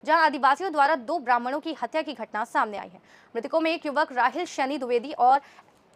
जहां आदिवासियों द्वारा 2 ब्राह्मणों की हत्या की घटना सामने आई है। मृतकों में एक युवक राहिल शनि द्विवेदी और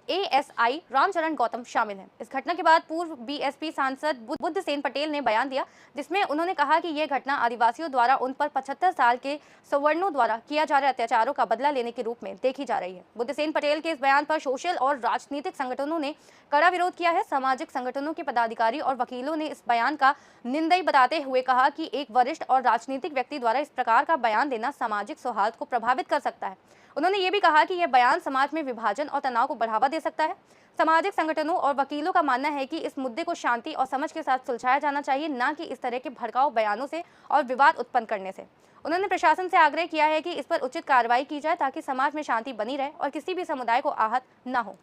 एएसआई रामचरण गौतम शामिल हैं। इस घटना के बाद पूर्व बीएसपी सांसद बुद्धसेन पटेल ने बयान दिया, जिसमें उन्होंने कहा कि यह घटना आदिवासियों द्वारा उन पर 75 साल के सवर्णों द्वारा किया जा रहे अत्याचारों का बदला लेने के रूप में देखी जा रही है। बुद्धसेन पटेल के इस बयान पर सोशल और राजनीतिक संगठनों ने कड़ा विरोध किया है। सामाजिक संगठनों के पदाधिकारी और वकीलों ने इस बयान का निंदनीय बताते हुए कहा कि एक वरिष्ठ और राजनीतिक व्यक्ति द्वारा इस प्रकार का बयान देना सामाजिक सौहार्द को प्रभावित कर सकता है। उन्होंने ये भी कहा कि यह बयान समाज में विभाजन और तनाव को बढ़ावा दे सकता है। सामाजिक संगठनों और वकीलों का मानना है कि इस मुद्दे को शांति और समझ के साथ सुलझाया जाना चाहिए, न कि इस तरह के भड़काऊ बयानों से और विवाद उत्पन्न करने से। उन्होंने प्रशासन से आग्रह किया है कि इस पर उचित कार्रवाई की जाए ताकि समाज में शांति बनी रहे और किसी भी समुदाय को आहत न हो।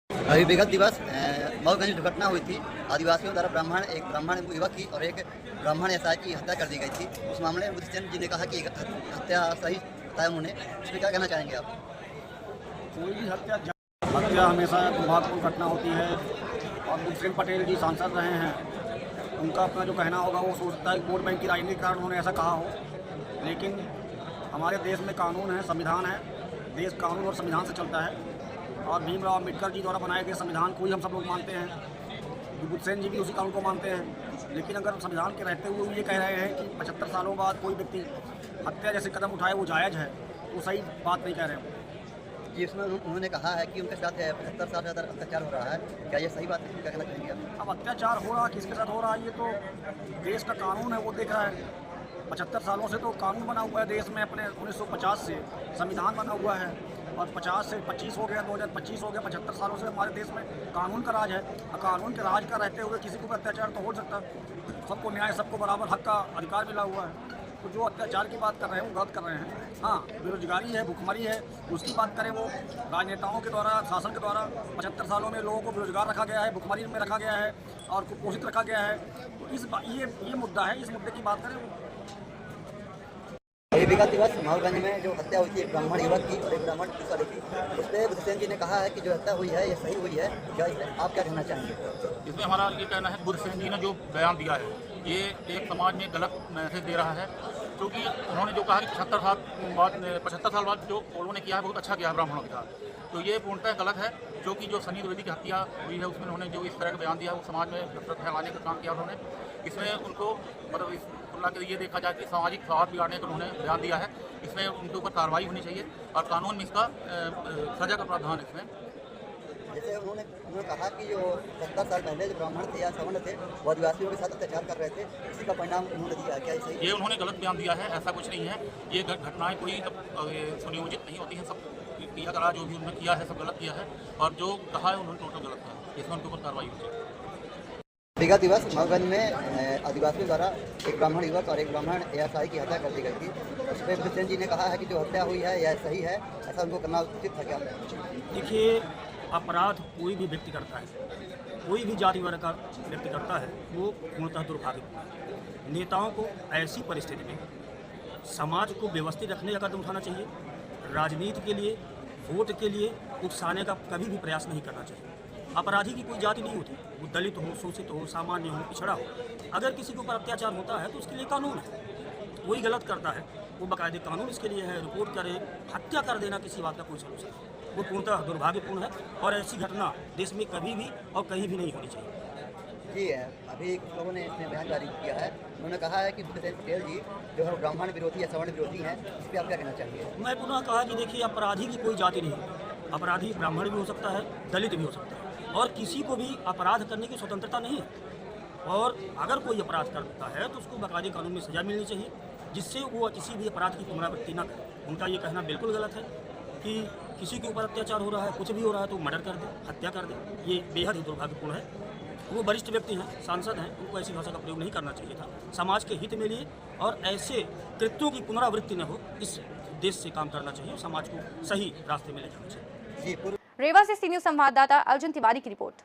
अभी विगत दिवस मऊगंज दुर्घटना हुई थी। आदिवासियों द्वारा एक ब्राह्मण युवक की और एक ब्राह्मण एसआई की हत्या कर दी गई थी। उस मामले में बुद्धसेन जी ने कहा कि हत्या सही बताया उन्होंने। इसमें क्या कहना चाहेंगे आप? कोई भी हत्या हमेशा दुर्भाग्यपूर्ण घटना होती है और बुद्धसेन पटेल जी सांसद रहे हैं, उनका अपना जो कहना होगा वो सोचता है वोट बैंक की राजनीति के कारण उन्होंने ऐसा कहा हो, लेकिन हमारे देश में कानून है, संविधान है, देश कानून और संविधान से चलता है और भीमराव अम्बेडकर जी द्वारा बनाए गए संविधान को ही हम सब लोग मानते हैं। बुद्धसेन जी भी उसी कानून को मानते हैं, लेकिन अगर संविधान के रहते हुए ये कह रहे हैं कि 75 सालों बाद कोई व्यक्ति हत्या जैसे कदम उठाए वो जायज़ है, वो सही बात नहीं कह रहे हैं। जी, उसमें उन्होंने कहा है कि उनके साथ 75 साल से ज़्यादा अत्याचार हो रहा है, क्या ये सही बात है? क्या कहना चाहेंगे आप? अब अत्याचार हो रहा किसके साथ हो रहा है, ये तो देश का कानून है वो देख रहा है। 75 सालों से तो कानून बना हुआ है देश में, अपने 1950 से संविधान बना हुआ है और 50 से 25 हो गया, 2025 हो गया, 75 सालों से हमारे देश में कानून का राज है। कानून के राज का रहते हुए किसी को भी अत्याचार तो हो सकता है। सबको न्याय, सबको बराबर हक का अधिकार मिला हुआ है। तो जो अत्याचार की बात कर रहे हैं वो गलत कर रहे हैं। हाँ, बेरोजगारी है, भुखमरी है, उसकी बात करें वो राजनेताओं के द्वारा, शासन के द्वारा 75 सालों में लोगों को बेरोजगार रखा गया है, भुखमरी में रखा गया है और कुपोषित रखा गया है। तो ये मुद्दा है, इस मुद्दे की बात करें। अभी विगत दिवस मऊगंज में जो हत्या हुई थी एक ब्राह्मण युवक की और एक ब्राह्मण पुलिस वाले की, उस पर बुद्धसेन जी ने कहा है कि जो हत्या हुई है ये सही हुई है। क्या आप क्या कहना चाहेंगे? इसमें हमारा ये कहना है, बुद्धसेन जी ने जो बयान दिया है ये एक समाज में गलत मैसेज दे रहा है, क्योंकि उन्होंने जो कहा कि 75 साल बाद जो उन्होंने किया है बहुत अच्छा किया है ब्राह्मणों के साथ, तो ये पूर्णतः गलत है। क्योंकि जो शनि द्विवेदी की हत्या हुई है उसमें उन्होंने जो इस तरह का बयान दिया वो समाज में नफरत फैलाने का काम किया उन्होंने। इसमें उनको मतलब इस तुलना के ये देखा जाए कि सामाजिक सौहार्द बिगाड़ने का उन्होंने बयान दिया है। इसमें उनके ऊपर कार्रवाई होनी चाहिए और कानून में इसका सजा का प्रावधान है इसमें। जैसे उन्होंने कहा कि जो 70 साल पहले जो ब्राह्मण थे या सवर्ण थे वो आदिवासियों के साथ अत्याचार कर रहे थे, इसी का परिणाम उन्होंने दिया। क्या सही? ये उन्होंने गलत बयान दिया है, ऐसा कुछ नहीं है। ये घटनाएं कोई सुनियोजित नहीं होती हैं, सब किया करा जो भी उन्होंने किया है सब गलत किया है और जो कहा है उन्होंने टोटल गलत कहा। इसमें उनके ऊपर कार्रवाई होती है। विगत दिवस मऊगंज में आदिवासियों द्वारा एक ब्राह्मण युवक और एक ब्राह्मण एएसआई की हत्या कर दी गई थी। उस पर बुद्धसेन जी ने कहा है कि जो हत्या हुई है यह सही है, ऐसा उनको करना उचित था। क्या? देखिए, अपराध कोई भी व्यक्ति करता है, कोई भी जाति वर्ग का व्यक्ति करता है, वो पूर्णतः दुर्भाग्यपूर्ण है। नेताओं को ऐसी परिस्थिति में समाज को व्यवस्थित रखने का कदम उठाना चाहिए। राजनीति के लिए, वोट के लिए उकसाने का कभी भी प्रयास नहीं करना चाहिए। अपराधी की कोई जाति नहीं होती, वो दलित हो, शोषित हो, सामान्य हो, पिछड़ा हो। अगर किसी के ऊपर अत्याचार होता है तो उसके लिए कानून है। कोई गलत करता है वो बाकायदे कानून इसके लिए है, रिपोर्ट करे। हत्या कर देना किसी बात का कोई सलूशन नहीं, वो पूर्णतः दुर्भाग्यपूर्ण है और ऐसी घटना देश में कभी भी और कहीं भी नहीं होनी चाहिए। जी है, अभी कुछ लोगों ने इसमें बयान जारी किया है। उन्होंने कहा है कि बुद्धसेन पटेल जी जो है ब्राह्मण विरोधी या सवर्ण विरोधी हैं। इस पर आप क्या कहना चाहेंगे? मैं पुनः कहा कि देखिए, अपराधी की कोई जाति नहीं है। अपराधी ब्राह्मण भी हो सकता है, दलित भी हो सकता है और किसी को भी अपराध करने की स्वतंत्रता नहीं है। और अगर कोई अपराध करता है तो उसको बाकायदे कानून में सजा मिलनी चाहिए, जिससे वो किसी भी अपराध की पुनरावृत्ति न करे। उनका ये कहना बिल्कुल गलत है कि किसी के ऊपर अत्याचार हो रहा है, कुछ भी हो रहा है तो मर्डर कर दे, हत्या कर दे। ये बेहद ही दुर्भाग्यपूर्ण है। वो वरिष्ठ व्यक्ति हैं, सांसद हैं, उनको ऐसी भाषा का प्रयोग नहीं करना चाहिए था। समाज के हित में लिए और ऐसे कृत्यों की पुनरावृत्ति न हो, इस देश से काम करना चाहिए और समाज को सही रास्ते में ले जाना चाहिए। रेवा से सी न्यूज़ संवाददाता अर्जुन तिवारी की रिपोर्ट।